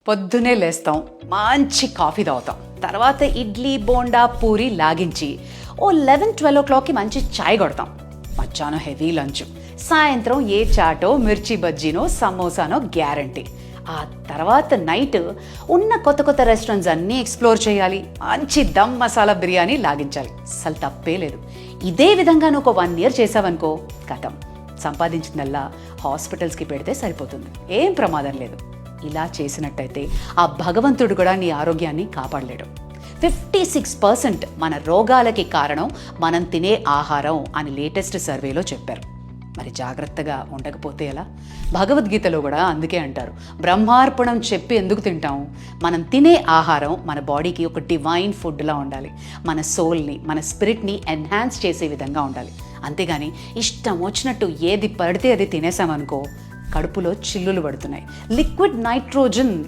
పొద్దునే లేస్తాం, మంచి కాఫీ తాగుతాం, తర్వాత ఇడ్లీ బోండా పూరి లాగించి ఓ 11-12 ఓ క్లాక్కి మంచి చాయ్ కొడతాం. మధ్యాహ్నం హెవీ లంచ్, సాయంత్రం ఏ చాటో మిర్చి బజ్జీనో సమోసానో గ్యారంటీ. ఆ తర్వాత నైట్ ఉన్న కొత్త కొత్త రెస్టారెంట్స్ అన్నీ ఎక్స్ప్లోర్ చేయాలి, మంచి దమ్ మసాలా బిర్యానీ లాగించాలి. అసలు తప్పే లేదు. ఇదే విధంగా నువ్వు ఒక 1 ఇయర్ చేసావనుకో, కథం, సంపాదించిందల్లా హాస్పిటల్స్కి పెడితే సరిపోతుంది, ఏం ప్రమాదం లేదు. ఇలా చేసినట్టయితే ఆ భగవంతుడు కూడా నీ ఆరోగ్యాన్ని కాపాడలేడు. 56% మన రోగాలకి కారణం మనం తినే ఆహారం అని లేటెస్ట్ సర్వేలో చెప్పారు. మరి జాగ్రత్తగా ఉండకపోతే ఎలా? భగవద్గీతలో కూడా అందుకే అంటారు, బ్రహ్మార్పణం చెప్పి ఎందుకు తింటాం? మనం తినే ఆహారం మన బాడీకి ఒక డివైన్ ఫుడ్లా ఉండాలి, మన సోల్ని, మన స్పిరిట్ని ఎన్హాన్స్ చేసే విధంగా ఉండాలి. అంతేగాని ఇష్టం వచ్చినట్టు ఏది పడితే అది తినేసామనుకో, కడుపులో చిల్లులు పడుతున్నాయి. Liquid nitrogen